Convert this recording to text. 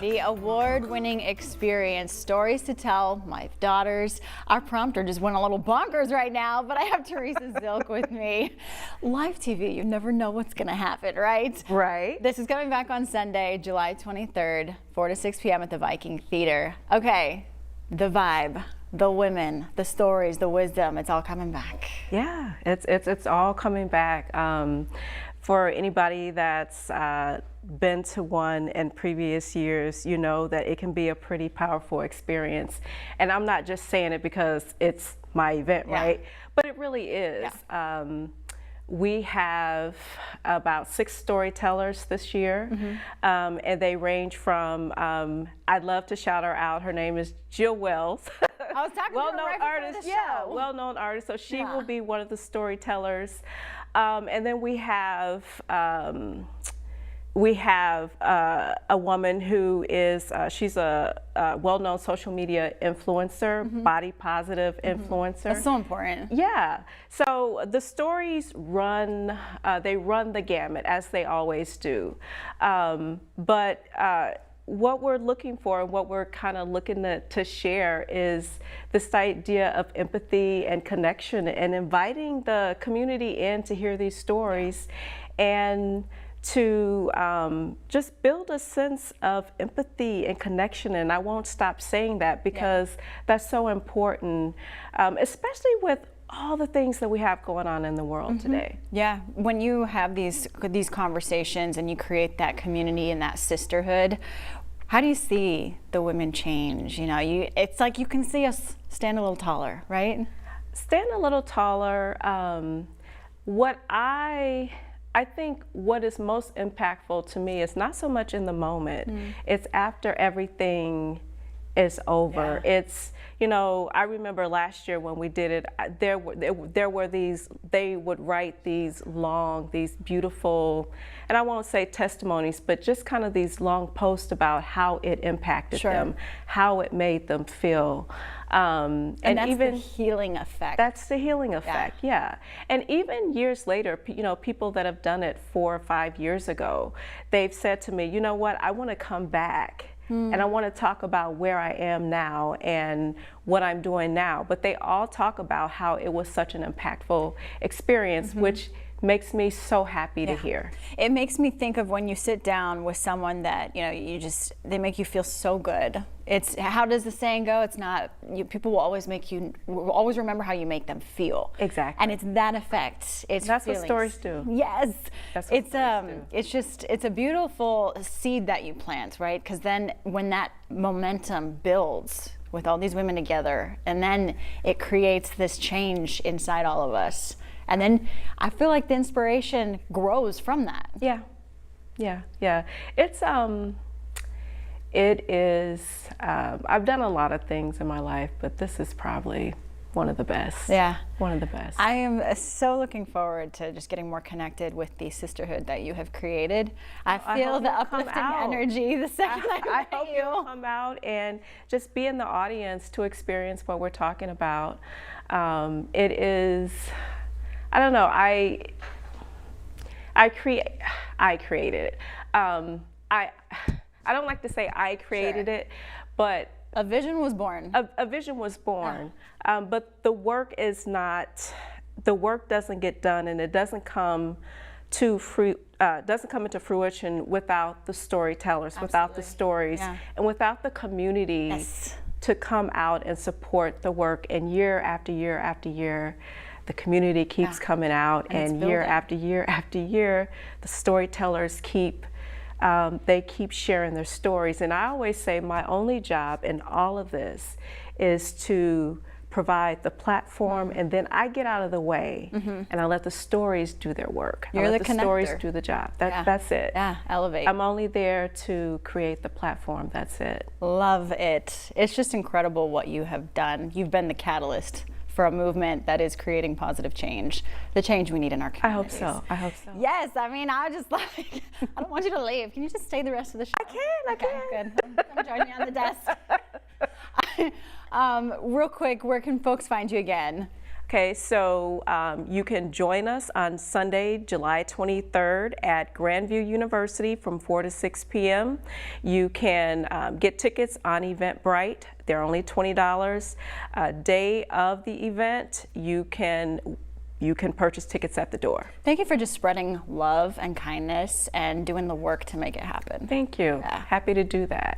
The award-winning experience, stories to tell, my daughters. Our prompter just went a little bonkers right now, but I have Teresa Zilk with me. Live TV, you never know what's gonna happen, right? Right. This is coming back on Sunday, July 23rd, 4 to 6 p.m. at the Viking Theater. Okay, the vibe, the women, the stories, the wisdom, it's all coming back. Yeah, it's all coming back. For anybody that's been to one in previous years, you know that it can be a pretty powerful experience. And I'm not just saying it because it's my event, right? But it really is. Yeah. We have about 6 storytellers this year, and they range from, I'd love to shout her out. Her name is Jill Wells. I was talking to her right artist, before the show. Well-known artist. So she will be one of the storytellers. And then we have a woman who is, she's a well-known social media influencer, body positive influencer. That's so important. Yeah. So the stories run, they run the gamut as they always do. But what we're looking for and what we're kind of looking to share is this idea of empathy and connection and inviting the community in to hear these stories and to just build a sense of empathy and connection. And I won't stop saying that because that's so important, especially with all the things that we have going on in the world today. Yeah, when you have these conversations and you create that community and that sisterhood, how do you see the women change? You know, it's like you can see us stand a little taller, right? Stand a little taller. What I think what is most impactful to me is not so much in the moment. It's after everything is over. It's, you know, I remember last year when we did it, there were these, they would write these long, these beautiful, and I won't say testimonies, but just kind of these long posts about how it impacted them, how it made them feel. And that's even the healing effect. That's the healing effect, yeah. And even years later, you know, people that have done it 4 or 5 years ago, they've said to me, you know what, I want to come back. And I want to talk about where I am now and what I'm doing now. But they all talk about how it was such an impactful experience, which makes me so happy to hear. It makes me think of when you sit down with someone that, you know, they make you feel so good. It's, how does the saying go? It's not, people will always always remember how you make them feel. Exactly. And it's that effect. It's That's feelings. what stories do. Yes. That's what stories do. It's a beautiful seed that you plant, right? Because then when that momentum builds with all these women together, and then it creates this change inside all of us. And then I feel like the inspiration grows from that. Yeah, yeah, yeah. It's, it is, I've done a lot of things in my life, but this is probably one of the best. Yeah. One of the best. I am so looking forward to just getting more connected with the sisterhood that you have created. I feel the uplifting energy the second I hope you'll come out and just be in the audience to experience what we're talking about. It is, I don't know, I created it. I don't like to say I created it, but a vision was born. A vision was born, but the work is not, the work doesn't get done, and it doesn't come to doesn't come into fruition without the storytellers, without the stories, and without the community to come out and support the work. And year after year after year, the community keeps coming out, and year after year after year, the storytellers keep they keep sharing their stories. And I always say my only job in all of this is to provide the platform, and then I get out of the way and I let the stories do their work. You're I let the the stories do the job. That's it. Yeah, elevate. I'm only there to create the platform. That's it. Love it. It's just incredible what you have done. You've been the catalyst for a movement that is creating positive change, the change we need in our communities. I hope so. I hope so. Yes, I mean, I just like, I don't want you to leave. Can you just stay the rest of the show? I can. Good. Come join me on the desk. Real quick, where can folks find you again? Okay, so you can join us on Sunday, July 23rd at Grandview University from 4 to 6 p.m. You can get tickets on Eventbrite. They're only $20. Day of the event, you can purchase tickets at the door. Thank you for just spreading love and kindness and doing the work to make it happen. Thank you. Yeah. Happy to do that.